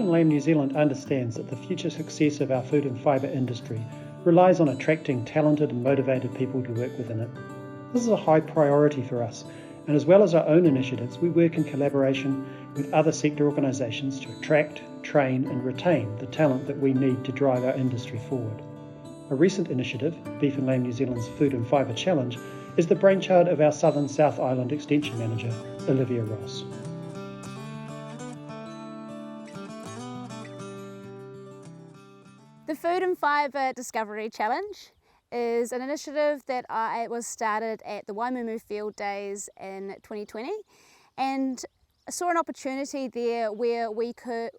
and Lamb New Zealand understands that the future success of our food and fibre industry relies on attracting talented and motivated people to work within it. This is a high priority for us, and as well as our own initiatives, we work in collaboration with other sector organisations to attract, train and retain the talent that we need to drive our industry forward. A recent initiative, Beef and Lamb New Zealand's Food and Fibre Challenge, is the brainchild of our Southern South Island Extension Manager, Olivia Ross. The Food and Fibre Discovery Challenge is an initiative that was started at the Waimumu Field Days in 2020, and I saw an opportunity there where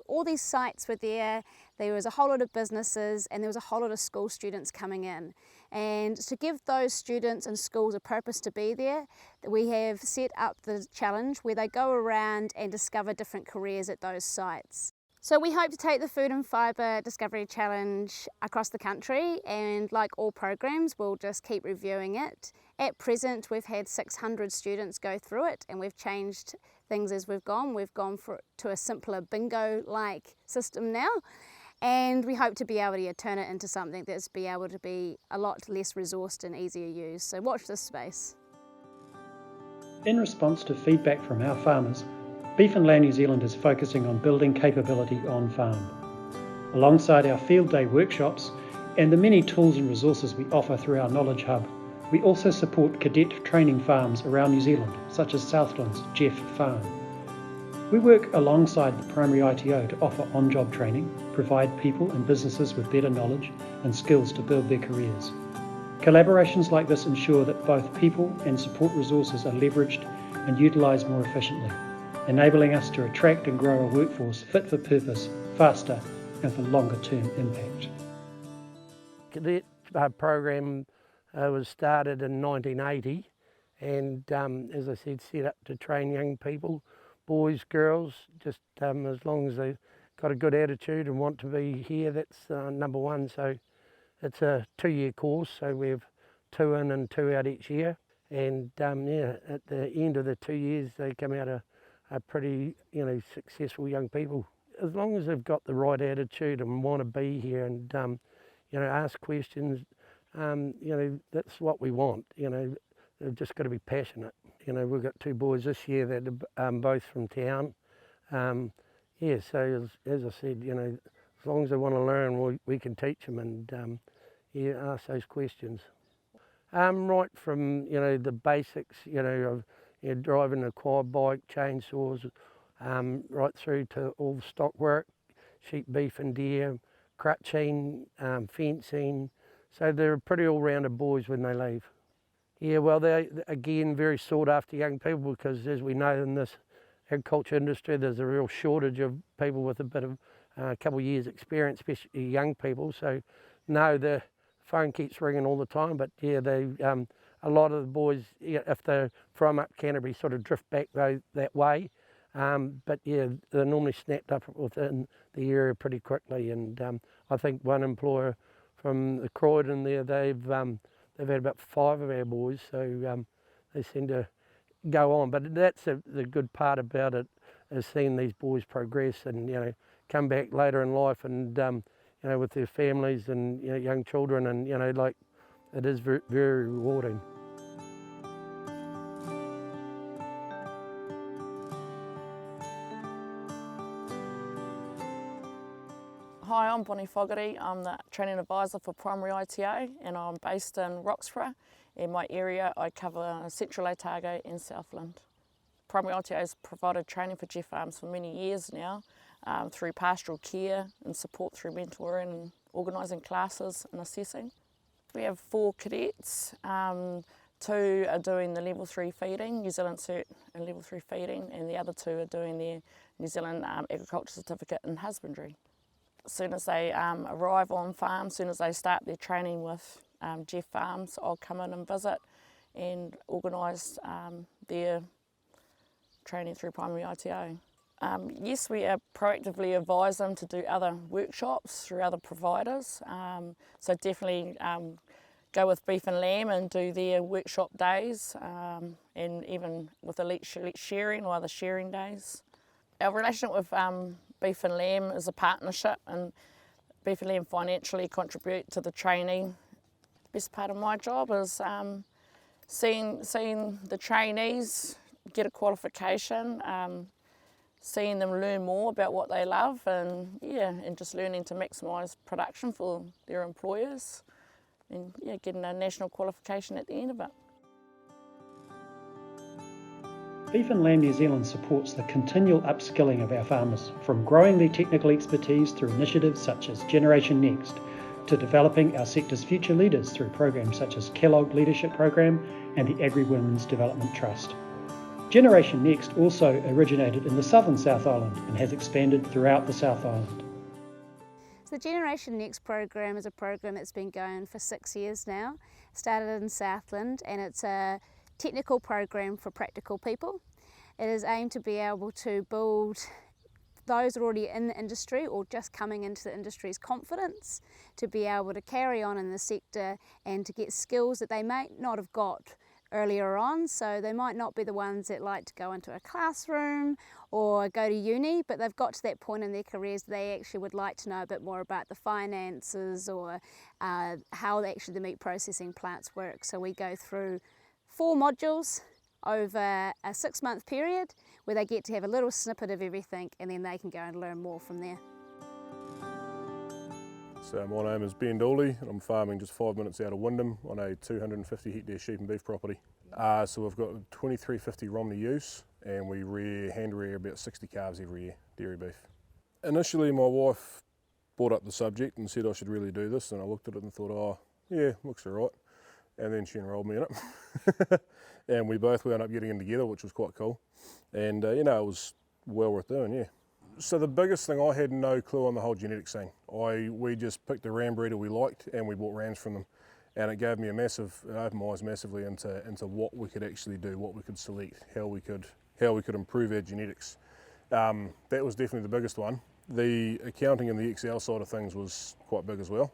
all these sites were there was a whole lot of businesses and there was a whole lot of school students coming in. And to give those students and schools a purpose to be there, we have set up the challenge where they go around and discover different careers at those sites. So we hope to take the Food and Fibre Discovery Challenge across the country, and like all programs, we'll just keep reviewing it. At present, we've had 600 students go through it, and we've changed things as we've gone. We've gone to a simpler bingo-like system now, and we hope to be able to turn it into something that's be able to be a lot less resourced and easier used. So watch this space. In response to feedback from our farmers, Beef and Lamb New Zealand is focusing on building capability on farm. Alongside our field day workshops and the many tools and resources we offer through our Knowledge Hub, we also support cadet training farms around New Zealand, such as Southland's Jeff Farm. We work alongside the primary ITO to offer on-job training, provide people and businesses with better knowledge and skills to build their careers. Collaborations like this ensure that both people and support resources are leveraged and utilised more efficiently, enabling us to attract and grow a workforce fit for purpose, faster and for longer term impact. Cadet program was started in 1980 and as I said, set up to train young people, boys, girls, just as long as they've got a good attitude and want to be here, that's number one. So it's a 2-year course, so we have 2 in and 2 out each year, and yeah, at the end of the 2 years they come out are pretty, successful young people. As long as they've got the right attitude and want to be here and, ask questions, that's what we want. They've just got to be passionate. We've got 2 boys this year that are both from town. Yeah, so as I said, as long as they want to learn, we can teach them and ask those questions. Right from, the basics, of driving a quad bike, chainsaws, right through to all the stock work, sheep, beef and deer, crutching, fencing. So they're pretty all-rounded boys when they leave. Yeah, well, they're, again, very sought after young people because, as we know, in this agriculture industry, there's a real shortage of people with a bit of a couple of years experience, especially young people. So, no, the phone keeps ringing all the time, but yeah, a lot of the boys, if they're from up Canterbury, sort of drift back that way. But yeah, they're normally snapped up within the area pretty quickly. And I think one employer from the Croydon there, they've had about 5 of our boys, so they seem to go on. But that's the good part about it, is seeing these boys progress and come back later in life and with their families and young children, and it is very, very rewarding. Hi, I'm Bonnie Fogarty. I'm the Training Advisor for Primary ITO and I'm based in Roxburgh. In my area I cover Central Otago and Southland. Primary ITO has provided training for Jeff Farms for many years now through pastoral care and support through mentoring and organising classes and assessing. We have 4 cadets. 2 are doing the Level 3 feeding, New Zealand Cert and Level 3 feeding, and the other 2 are doing their New Zealand Agriculture Certificate in Husbandry. As soon as they arrive on farm, as soon as they start their training with Jeff Farms, I'll come in and visit and organise their training through Primary ITO. Yes, we proactively advise them to do other workshops through other providers, so definitely go with Beef and Lamb and do their workshop days, and even with elite sharing or other sharing days. Our relationship with Beef and Lamb is a partnership, and Beef and Lamb financially contribute to the trainee. Best part of my job is seeing the trainees get a qualification, seeing them learn more about what they love, and just learning to maximise production for their employers, and getting a national qualification at the end of it. Beef and Lamb New Zealand supports the continual upskilling of our farmers, from growing their technical expertise through initiatives such as Generation Next, to developing our sector's future leaders through programs such as Kellogg Leadership Program and the Agri-Women's Development Trust. Generation Next also originated in the southern South Island and has expanded throughout the South Island. So the Generation Next program is a program that's been going for 6 years now. Started in Southland, and it's a technical program for practical people. It is aimed to be able to build those already in the industry or just coming into the industry's confidence to be able to carry on in the sector and to get skills that they may not have got earlier on. So they might not be the ones that like to go into a classroom or go to uni, but they've got to that point in their careers they actually would like to know a bit more about the finances or how actually the meat processing plants work. So we go through 4 modules over a 6-month period where they get to have a little snippet of everything, and then they can go and learn more from there. So my name is Ben Dooley, and I'm farming just 5 minutes out of Wyndham on a 250 hectare sheep and beef property. So we've got 2350 Romney ewes, and we hand rear about 60 calves every year, dairy beef. Initially my wife brought up the subject and said I should really do this, and I looked at it and thought, oh yeah, looks alright. And then she enrolled me in it. And we both wound up getting in together, which was quite cool. And it was well worth doing, yeah. So the biggest thing, I had no clue on the whole genetics thing. We just picked a ram breeder we liked, and we bought rams from them. And it gave me it opened my eyes massively into what we could actually do, what we could select, how we could improve our genetics. That was definitely the biggest one. The accounting and the Excel side of things was quite big as well.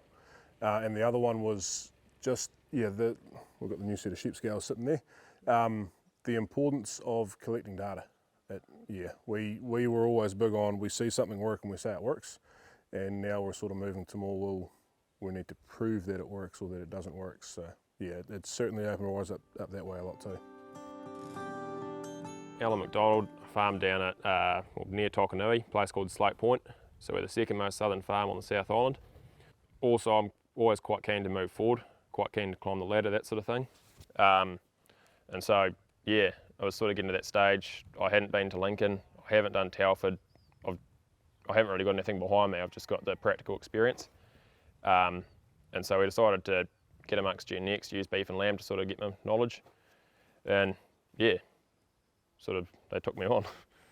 And the other one was just, we've got the new set of sheep scales sitting there. The importance of collecting data. We were always big on, we see something work and we say it works, and now we're sort of moving to more, well, we need to prove that it works or that it doesn't work. So yeah, it's certainly opened our eyes up that way a lot too. Alan McDonald, farm down at near Tokanui, a place called Slate Point. So we're the second most southern farm on the South Island. Also, I'm always quite keen to move forward, quite keen to climb the ladder, that sort of thing. And so, yeah, I was sort of getting to that stage. I hadn't been to Lincoln, I haven't done Telford, I haven't really got anything behind me, I've just got the practical experience. And so we decided to get amongst Gen Next, use Beef and Lamb to sort of get my knowledge. And yeah, sort of they took me on.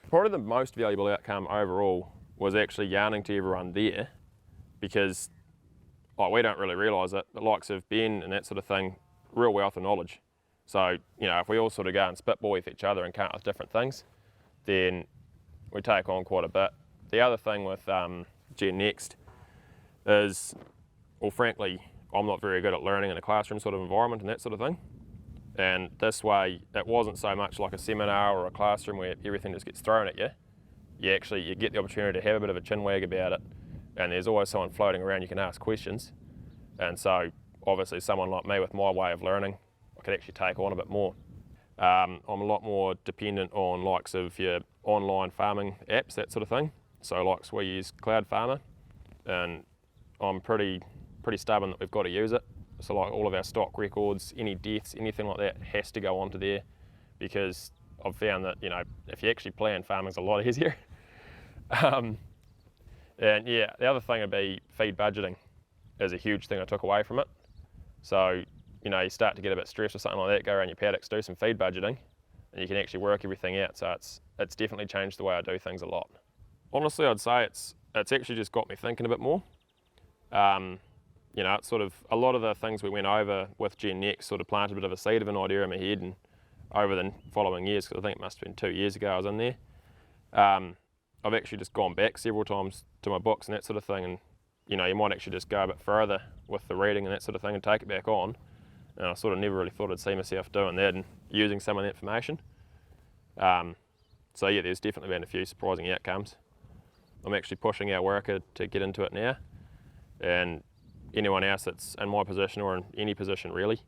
Probably the most valuable outcome overall was actually yarning to everyone there, because we don't really realise it, the likes of Ben and that sort of thing, real wealth of knowledge. So, if we all sort of go and spitball with each other and come up with different things, then we take on quite a bit. The other thing with Gen Next is, well, frankly, I'm not very good at learning in a classroom sort of environment and that sort of thing. And this way, it wasn't so much like a seminar or a classroom where everything just gets thrown at you. You get the opportunity to have a bit of a chinwag about it, and there's always someone floating around you can ask questions. And so, obviously, someone like me with my way of learning, I could actually take on a bit more. I'm a lot more dependent on likes of your online farming apps, that sort of thing. So likes we use Cloud Farmer, and I'm pretty stubborn that we've got to use it. So like all of our stock records, any deaths, anything like that has to go onto there, because I've found that, if you actually plan, farming's a lot easier. And yeah, the other thing would be feed budgeting is a huge thing I took away from it. So, you start to get a bit stressed or something like that, go around your paddocks, do some feed budgeting, and you can actually work everything out. So it's definitely changed the way I do things a lot. Honestly, I'd say it's actually just got me thinking a bit more. It's sort of, a lot of the things we went over with Gen Next sort of planted a bit of a seed of an idea in my head, and over the following years, because I think it must have been 2 years ago I was in there, I've actually just gone back several times to my books and that sort of thing, and you might actually just go a bit further with the reading and that sort of thing and take it back on. And I sort of never really thought I'd see myself doing that and using some of the information. So yeah, there's definitely been a few surprising outcomes. I'm actually pushing our worker to get into it now, and anyone else that's in my position or in any position really,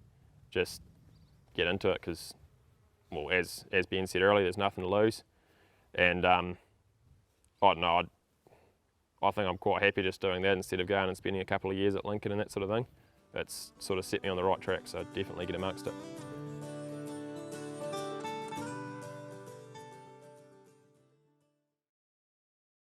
just get into it, because, well, as Ben said earlier, there's nothing to lose. And I don't know, I think I'm quite happy just doing that instead of going and spending a couple of years at Lincoln and that sort of thing. It's sort of set me on the right track, so definitely get amongst it.